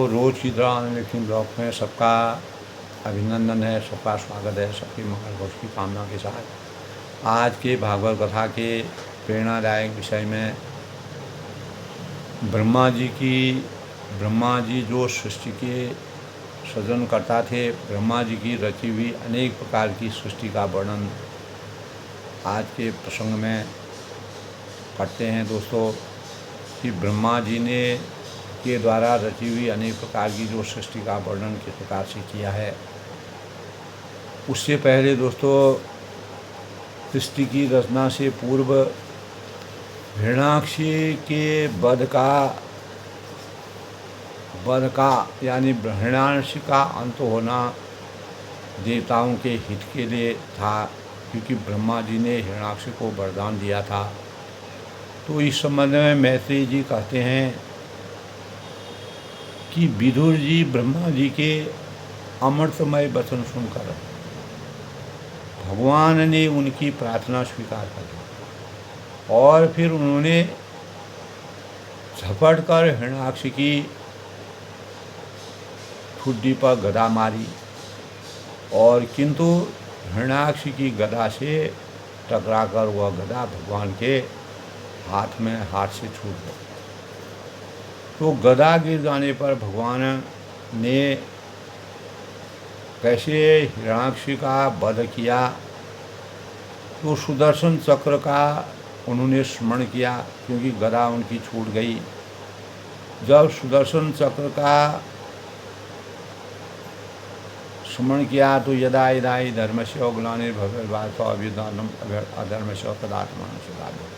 रोज़ की तरह अनलिखित ब्लॉग में सबका अभिनंदन है, सबका स्वागत है, सबकी मंगल भविष्य की कामना के साथ आज के भागवत कथा के प्रेरणादायक विषय में ब्रह्मा जी जो सृष्टि के सृजन करता थे, ब्रह्मा जी की रची हुई अनेक प्रकार की सृष्टि का वर्णन आज के प्रसंग में करते हैं दोस्तों। कि ब्रह्मा जी ने के द्वारा रची हुई अनेक प्रकार की जो सृष्टि का वर्णन किस प्रकार से किया है। उससे पहले दोस्तों, सृष्टि की रचना से पूर्व हिरण्याक्ष के वध का यानी हिरण्याक्ष का अंत होना देवताओं के हित के लिए था, क्योंकि ब्रह्मा जी ने हिरण्याक्ष को वरदान दिया था। तो इस संबंध में मैत्रेय जी कहते हैं कि विदुर जी ब्रह्मा जी के अमृतमय वचन सुनकर भगवान ने उनकी प्रार्थना स्वीकार कर ली और फिर उन्होंने झपट कर हिरण्याक्ष की ठुड्डी पर गदा मारी, और किंतु हिरण्याक्ष की गदा से टकराकर वह गदा भगवान के हाथ से छूट गई। तो गदा गिर जाने पर भगवान ने कैसे हिरण्याक्ष का वध किया, तो सुदर्शन चक्र का उन्होंने स्मरण किया, क्योंकि गदा उनकी छूट गई। जब सुदर्शन चक्र का स्मरण किया तो यदा यदा हि धर्मस्य ग्लानिर्भवेत् अधर्मस्य तदात्मानं सदाम्यहम्।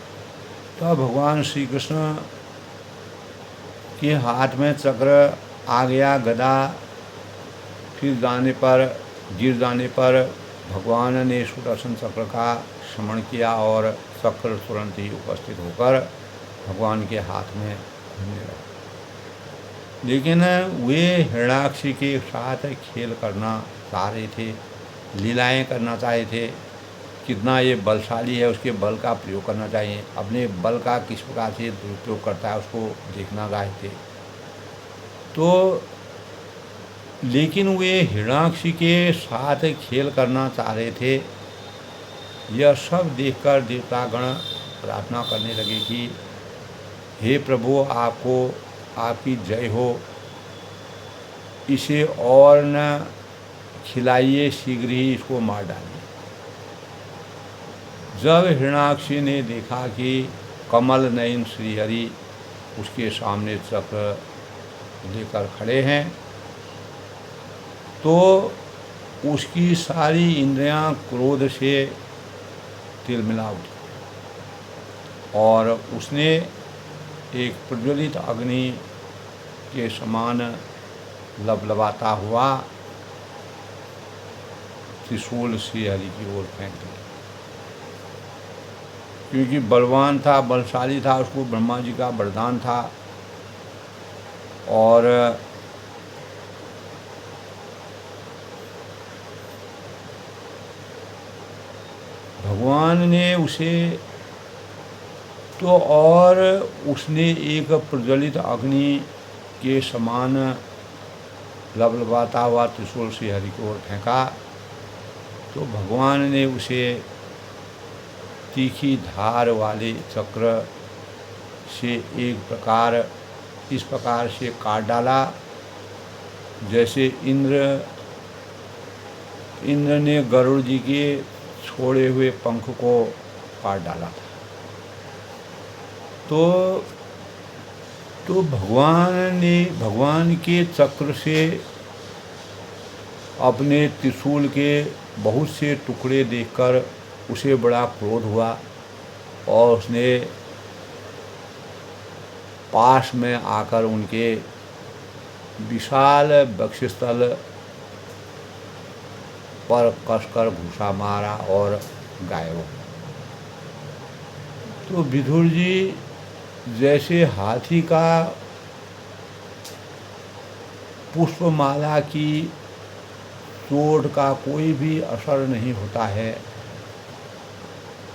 तो भगवान श्री कृष्ण के हाथ में चक्र आ गया, गदा गिर जाने पर भगवान ने सुदर्शन चक्र का स्मरण किया और चक्र तुरंत ही उपस्थित होकर भगवान के हाथ में घूमने लगा। लेकिन वे हिरण्याक्ष के साथ खेल करना चाह रहे थे, लीलाएं करना चाहे थे। कितना ये बलशाली है, उसके बल का प्रयोग करना चाहिए, अपने बल का किस प्रकार से दुरुपयोग करता है उसको देखना चाहे थे। तो लेकिन वे हिरण्याक्ष के साथ खेल करना चाह रहे थे। यह सब देखकर देवतागण प्रार्थना करने लगे कि हे प्रभु, आपकी जय हो, इसे और न खिलाइए, शीघ्र ही इसको मार डालिए। जब हिरण्याक्ष ने देखा कि कमल नयन श्रीहरि उसके सामने चक्र लेकर खड़े हैं, तो उसकी सारी इंद्रियां क्रोध से तिलमिला उठी और उसने एक प्रज्वलित अग्नि के समान लबलबाता हुआ त्रिशूल श्रीहरि की ओर फेंक दिया। क्योंकि बलवान था, बलशाली था, उसको ब्रह्मा जी का वरदान था और भगवान ने उसे तो और उसने एक प्रज्वलित अग्नि के समान लबलबाता हुआ त्रिशूल श्रीहरि की ओर फेंका। तो भगवान ने उसे तीखी धार वाले चक्र से इस प्रकार से काट डाला, जैसे इंद्र ने गरुड़ जी के छोड़े हुए पंख को काट डाला था। तो भगवान के चक्र से अपने त्रिशूल के बहुत से टुकड़े देखकर उसे बड़ा क्रोध हुआ और उसने पास में आकर उनके विशाल वक्षस्थल पर कसकर घूसा मारा और गायब हो। तो विदुर जी जैसे हाथी का पुष्पमाला की चोट का कोई भी असर नहीं होता है,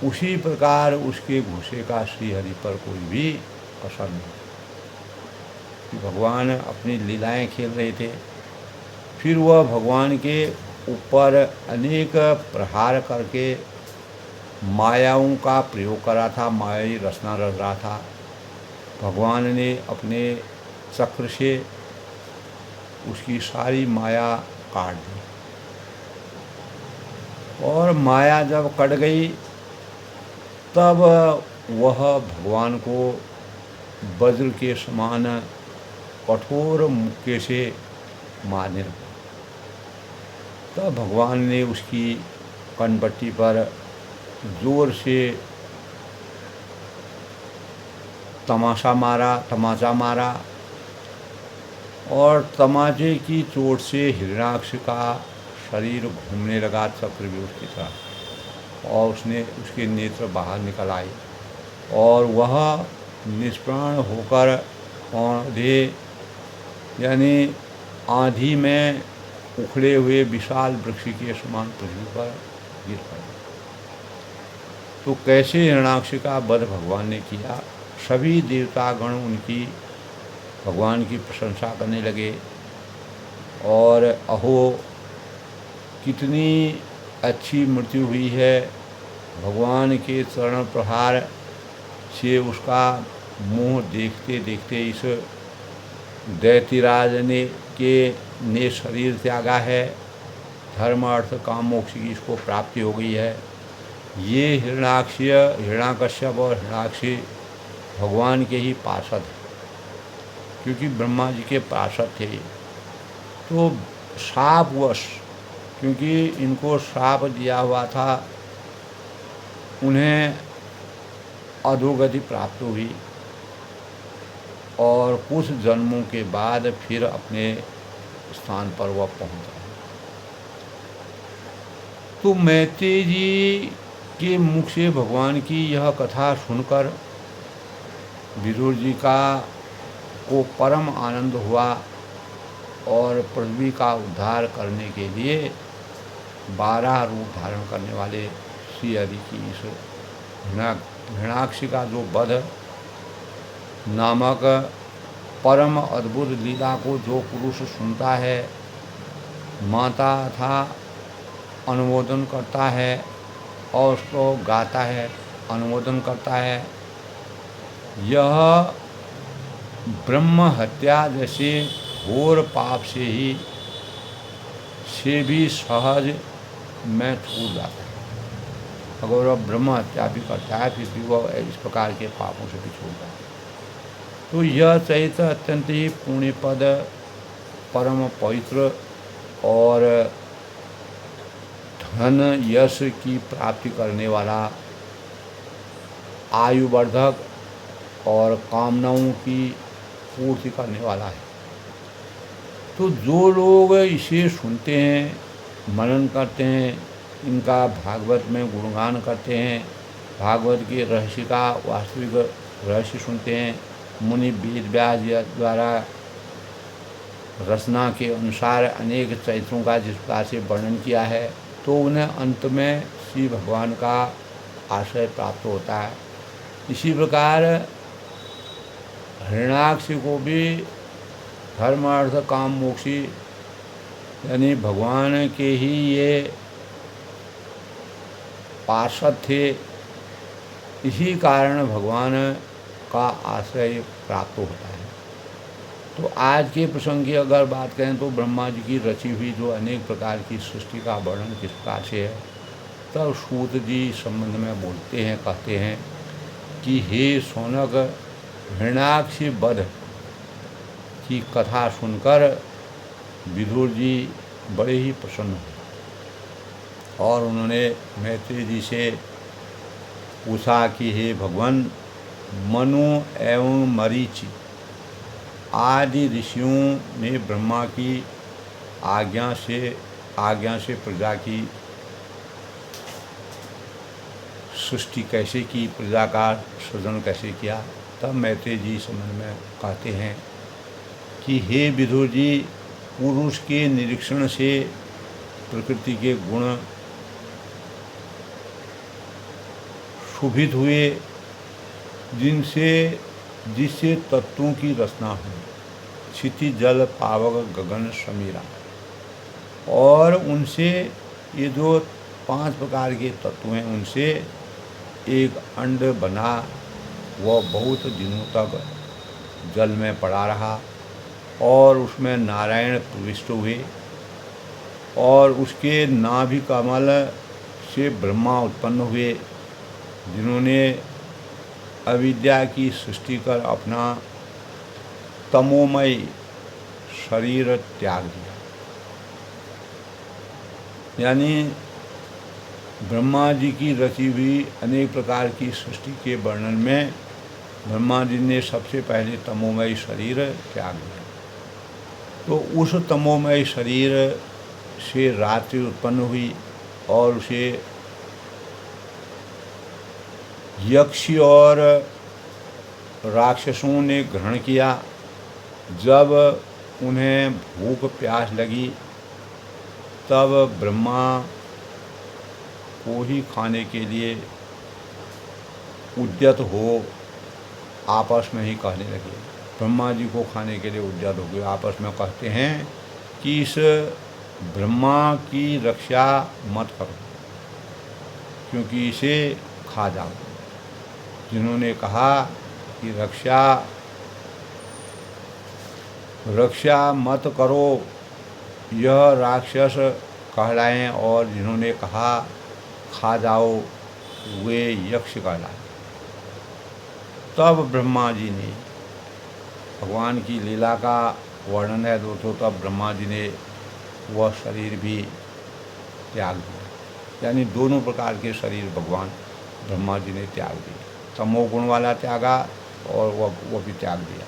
उसी प्रकार उसके घूसे का श्रीहरि पर कोई भी असर नहीं। कि भगवान अपनी लीलाएं खेल रहे थे। फिर वह भगवान के ऊपर अनेक प्रहार करके मायाओं का प्रयोग करा था, मायाई रचना रच रहा था। भगवान ने अपने चक्र से उसकी सारी माया काट दी, और माया जब कट गई तब वह भगवान को वज्र के समान कठोर मुक्के से मारने लगा। तब भगवान ने उसकी कनपट्टी पर जोर से तमाचा मारा, और तमाचे की चोट से हिरण्याक्ष का शरीर घूमने लगा चक्रव्यूह की तरह, और उसके नेत्र बाहर निकल आए, और वह निष्प्राण होकर औंधे यानी आंधी में उखड़े हुए विशाल वृक्ष के समान पृथ्वी पर गिर पड़े। तो कैसे हिरण्याक्ष का वध भगवान ने किया, सभी देवतागण उनकी भगवान की प्रशंसा करने लगे, और अहो कितनी अच्छी मृत्यु हुई है। भगवान के चरण प्रहार से उसका मुंह देखते देखते इस दैत्यराज ने शरीर त्यागा है। धर्म अर्थ काम मोक्ष की इसको प्राप्ति हो गई है। ये हिरण्याकश्यप और हिरण्याक्षी भगवान के ही पार्षद हैं, क्योंकि ब्रह्मा जी के पार्षद थे। तो शापवश, क्योंकि इनको श्राप दिया हुआ था, उन्हें अधोगति प्राप्त हुई, और कुछ जन्मों के बाद फिर अपने स्थान पर वह पहुंचा। तो मैत्रेय जी के मुख से भगवान की यह कथा सुनकर विदुर जी को परम आनंद हुआ, और पृथ्वी का उद्धार करने के लिए 12 रूप धारण करने वाले श्री हरि की इस हिरण्याक्ष का जो वध नामक परम अद्भुत लीला को जो पुरुष सुनता है, माता था अनुमोदन करता है, और उसको गाता है, अनुमोदन करता है, यह ब्रह्म हत्या जैसे घोर पाप से भी सहज में छूट जाता है। अगर वह ब्रह्म हत्या भी करता है फिर भी वह इस प्रकार के पापों से भी छूट जाता है। तो यह चरित्र अत्यंत ही पुण्यपद, परम पवित्र और धन यश की प्राप्ति करने वाला, आयुवर्धक और कामनाओं की पूर्ति करने वाला है। तो जो लोग इसे सुनते हैं, मनन करते हैं, इनका भागवत में गुणगान करते हैं, भागवत के रहस्य का वास्तविक रहस्य सुनते हैं, मुनि वेद व्यास द्वारा रचना के अनुसार अनेक चरित्रों का जिस प्रकार से वर्णन किया है, तो उन्हें अंत में श्री भगवान का आश्रय प्राप्त होता है। इसी प्रकार हिरण्याक्ष को भी धर्म अर्थ काम मोक्षी यानी भगवान के ही ये पार्षद थे, इसी कारण भगवान का आश्रय प्राप्त होता है। तो आज के प्रसंग की अगर बात करें तो ब्रह्मा जी की रची हुई जो अनेक प्रकार की सृष्टि का वर्णन किस प्रकार से है, तब सूत जी संबंध में बोलते हैं, कहते हैं कि हे शौनक, हिरण्याक्ष वध की कथा सुनकर विदुर जी बड़े ही प्रसन्न हुए, और उन्होंने मैत्रेय जी से पूछा कि हे भगवान, मनु एवं मरीचि आदि ऋषियों ने ब्रह्मा की आज्ञा से प्रजा की सृष्टि कैसे की, प्रजा का सृजन कैसे किया। तब मैत्रेय जी संबंध में कहते हैं कि हे विदुर जी, पुरुष के निरीक्षण से प्रकृति के गुण शोभित हुए, जिससे तत्वों की रचना हुई। क्षिति जल पावक गगन समीरा। और उनसे ये जो 5 प्रकार के तत्व हैं, उनसे एक अंड बना, वह बहुत दिनों तक जल में पड़ा रहा और उसमें नारायण प्रविष्ट हुए और उसके नाभि कमल से ब्रह्मा उत्पन्न हुए, जिन्होंने अविद्या की सृष्टि कर अपना तमोमय शरीर त्याग दिया। यानी ब्रह्मा जी की रची हुई अनेक प्रकार की सृष्टि के वर्णन में ब्रह्मा जी ने सबसे पहले तमोमय शरीर त्याग दिया। तो उस तमोमय शरीर से रात्रि उत्पन्न हुई और उसे यक्ष और राक्षसों ने ग्रहण किया। जब उन्हें भूख प्यास लगी तब ब्रह्मा को ही खाने के लिए उद्यत हो आपस में ही कहने लगे। ब्रह्मा जी को खाने के लिए उद्यत हो गए, आपस में कहते हैं कि इस ब्रह्मा की रक्षा मत करो क्योंकि इसे खा जाओ। जिन्होंने कहा कि रक्षा मत करो, यह राक्षस कहलाएं, और जिन्होंने कहा खा जाओ, वे यक्ष कहलाए। तब ब्रह्मा जी ने, भगवान की लीला का वर्णन है दोस्तों, तब ब्रह्मा जी ने वह शरीर भी त्याग दिया। यानी दोनों प्रकार के शरीर भगवान ब्रह्मा जी ने त्याग दिए। तमोगुण वाला त्यागा और वह भी त्याग दिया।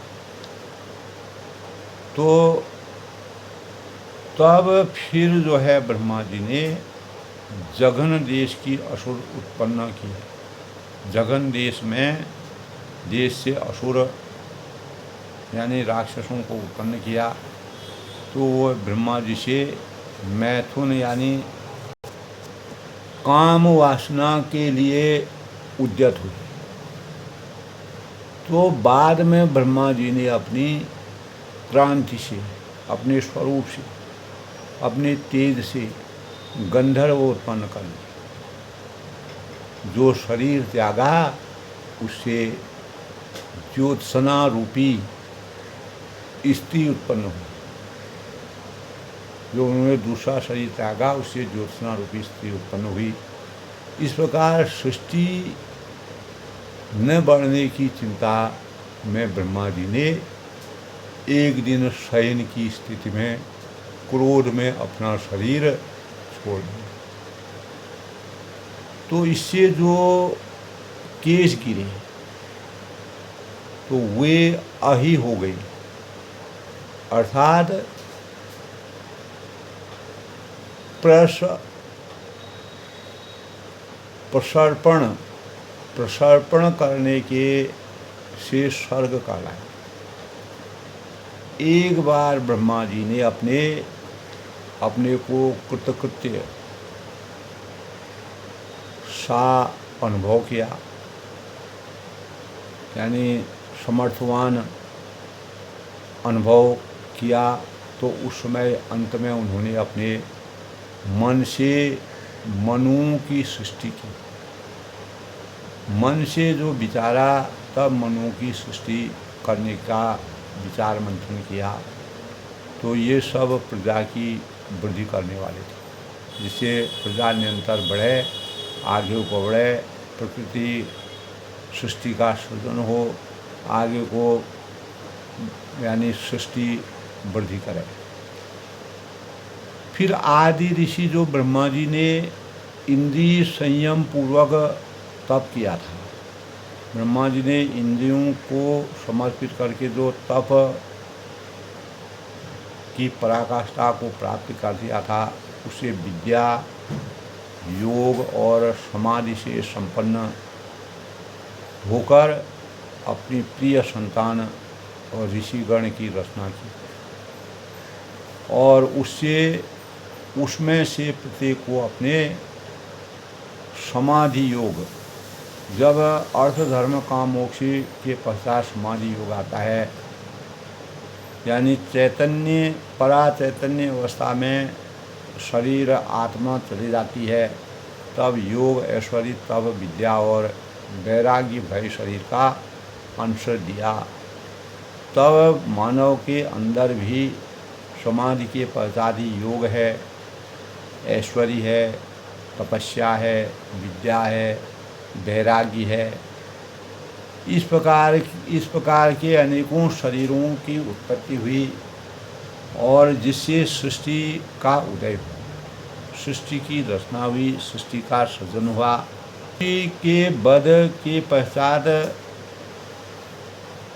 तो तब फिर जो है ब्रह्मा जी ने जघन देश की असुर उत्पन्न की। जघन देश से असुर यानी राक्षसों को उत्पन्न किया। तो वो ब्रह्मा जी से मैथुन यानी काम वासना के लिए उद्यत हुई। तो बाद में ब्रह्मा जी ने अपनी क्रांति से, अपने स्वरूप से, अपने तेज से गंधर्व उत्पन्न कर लिया। जो शरीर त्यागा उससे ज्योत्सना रूपी स्त्री उत्पन्न हुई। जो उन्होंने दूसरा शरीर त्यागा उससे ज्योत्सना रूपी स्त्री उत्पन्न हुई। इस प्रकार सृष्टि न बढ़ने की चिंता में ब्रह्मा जी ने एक दिन शयन की स्थिति में क्रोध में अपना शरीर छोड़ दिया। तो इससे जो केश गिरे तो वे अही हो गई, अर्थात प्रसर्पण करने के से स्वर्ग कहलाए। एक बार ब्रह्मा जी ने अपने को कृतकृत्य सा अनुभव किया, यानी समर्थवान अनुभव किया। तो उस समय अंत में उन्होंने अपने मन से मनु की सृष्टि की। मन से जो विचारा तब मनु की सृष्टि करने का विचार मंथन किया। तो ये सब प्रजा की वृद्धि करने वाले थे, जिससे प्रजा निरंतर बढ़े, आगे को बढ़े, प्रकृति सृष्टि का सृजन हो, आगे को यानी सृष्टि वृद्धि करे। फिर आदि ऋषि जो ब्रह्मा जी ने इंद्रिय संयम पूर्वक तप किया था, ब्रह्मा जी ने इंद्रियों को समर्पित करके जो तप की पराकाष्ठा को प्राप्त कर दिया था, उसे विद्या, योग और समाधि से संपन्न होकर अपनी प्रिय संतान और ऋषिगण की रचना की। और उसमें से प्रत्येक को अपने समाधि योग, जब अर्थ धर्म काम मोक्ष के पश्चात समाधि योग आता है, यानी चैतन्य परा चैतन्य अवस्था में शरीर आत्मा चली जाती है, तब योग ऐश्वर्य, तब विद्या और वैराग्य भय शरीर का अंश दिया। तब मानव के अंदर भी समाधि के पश्चात ही योग है, ऐश्वर्य है, तपस्या है, विद्या है, वैराग्य है। इस प्रकार के अनेकों शरीरों की उत्पत्ति हुई और जिससे सृष्टि का उदय हुआ, सृष्टि की रचना हुई, सृष्टि का सृजन हुआ। सृष्टि के वध के पश्चात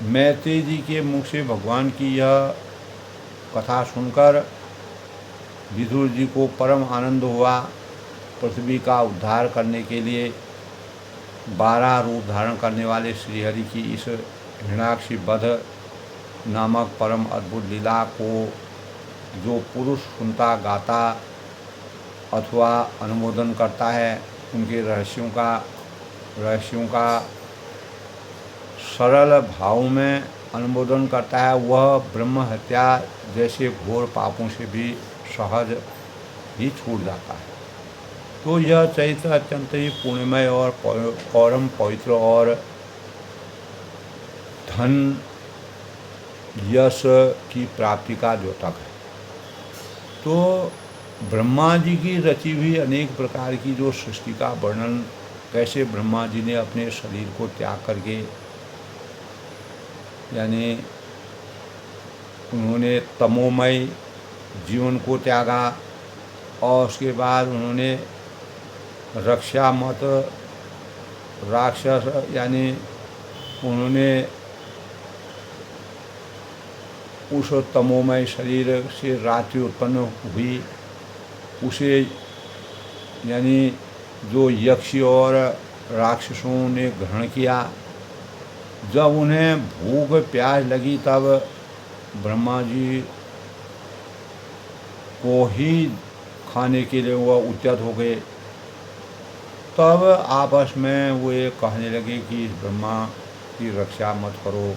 मैत्रेय जी के मुख से भगवान की यह कथा सुनकर विदुर जी को परम आनंद हुआ। पृथ्वी का उद्धार करने के लिए 12 रूप धारण करने वाले श्रीहरि की इस हिरण्याक्ष वध नामक परम अद्भुत लीला को जो पुरुष सुनता, गाता अथवा अनुमोदन करता है, उनके रहस्यों का सरल भाव में अनुमोदन करता है, वह ब्रह्म हत्या जैसे घोर पापों से भी सहज ही छूट जाता है। तो यह चरित्र अत्यंत ही पुण्यमय और परम पवित्र और धन यश की प्राप्ति का द्योतक है। तो ब्रह्मा जी की रची हुई अनेक प्रकार की जो सृष्टि का वर्णन, कैसे ब्रह्मा जी ने अपने शरीर को त्याग करके, यानी उन्होंने तमोमय जीवन को त्यागा और उसके बाद उन्होंने रक्षा मत राक्षस, यानी उन्होंने उस तमोमय शरीर से रात्रि उत्पन्न हुई, उसे यानी जो यक्ष और राक्षसों ने ग्रहण किया। जब उन्हें भूख प्यास लगी तब ब्रह्मा जी को ही खाने के लिए वह उद्यत हो गए। तब आपस में वो ये कहने लगे कि ब्रह्मा की रक्षा मत करो,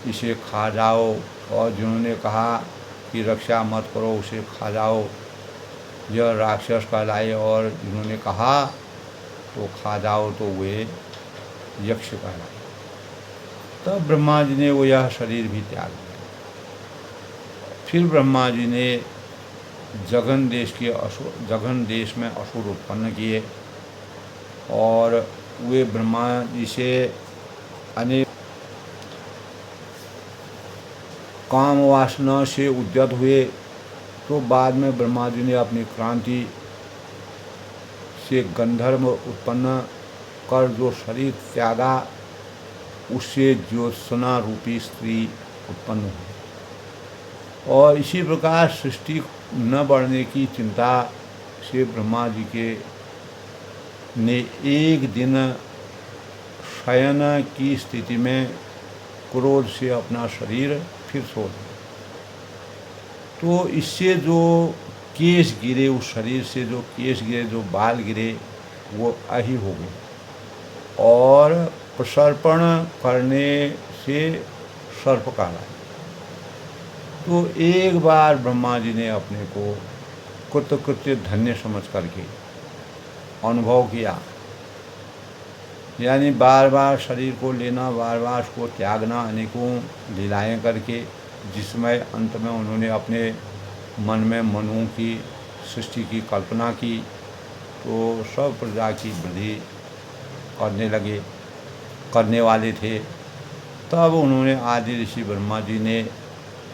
इसे खा जाओ। और जिन्होंने कहा कि रक्षा मत करो, उसे खा जाओ, यह राक्षस कहलाए, और जिन्होंने कहा तो खा जाओ तो वे यक्ष कहलाए। तब ब्रह्मा जी ने वो यह शरीर भी त्याग दिया। फिर ब्रह्मा जी ने जघन देश में असुर उत्पन्न किए और वे ब्रह्मा जी से अनेक काम वासना से उद्यत हुए। तो बाद में ब्रह्मा जी ने अपनी क्रांति से गंधर्व उत्पन्न कर जो शरीर त्यागा, उससे ज्योत्सना रूपी स्त्री उत्पन्न हुई। और इसी प्रकार सृष्टि न बढ़ने की चिंता से ब्रह्मा जी के ने एक दिन शयन की स्थिति में क्रोध से अपना शरीर फिर छोड़ दिया। तो इससे जो केश गिरे, उस शरीर से जो केश गिरे, जो बाल गिरे, वो अही हो गए और प्रसर्पण करने से सर्प कहलाए। तो एक बार ब्रह्मा जी ने अपने को कृतकृत्य धन्य समझ करके अनुभव किया, यानी बार बार शरीर को लेना, बार बार उसको त्यागना, अनेकों लीलाएं करके, जिसमें अंत में उन्होंने अपने मन में मनुओं की सृष्टि की कल्पना की। तो सब प्रजा की वृद्धि करने वाले थे। तब उन्होंने आदि ऋषि ब्रह्मा जी ने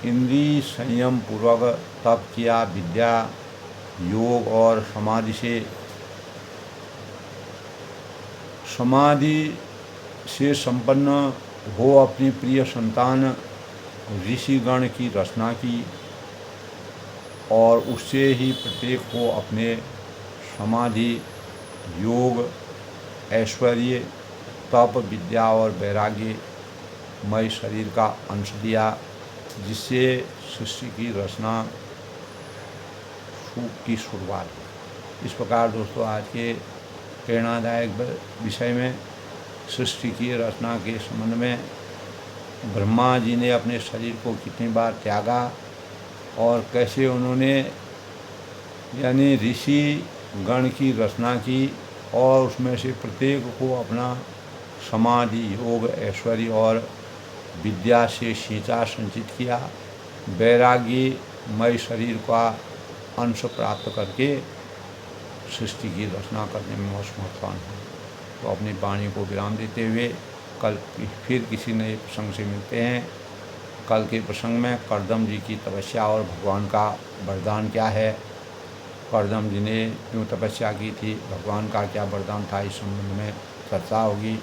इंद्रिय संयम पूर्वक तप किया, विद्या योग और समाधि से संपन्न हो अपनी प्रिय संतान ऋषिगण की रचना की और उससे ही प्रत्येक को अपने समाधि योग ऐश्वर्य तप विद्या और वैराग्य मय शरीर का अंश दिया, जिससे सृष्टि की रचना की शुरुआत हुई। इस प्रकार दोस्तों, आज के प्रेरणादायक विषय में सृष्टि की रचना के संबंध में ब्रह्मा जी ने अपने शरीर को कितनी बार त्यागा और कैसे उन्होंने यानी ऋषि गण की रचना की और उसमें से प्रत्येक को अपना समाधि योग ऐश्वर्य और विद्या से सींचा संचित किया, वैराग्यमय शरीर का अंश प्राप्त करके सृष्टि की रचना करने में समर्थवान है। तो अपनी वाणी को विराम देते हुए कल फिर किसी नए प्रसंग से मिलते हैं। कल के प्रसंग में कर्दम जी की तपस्या और भगवान का वरदान क्या है, कर्दम जी ने क्यों तपस्या की थी, भगवान का क्या वरदान था, इस संबंध में चर्चा होगी।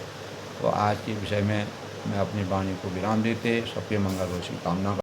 तो आज के विषय में मैं अपनी वाणी को विराम देते सबके मंगल रोषी कामना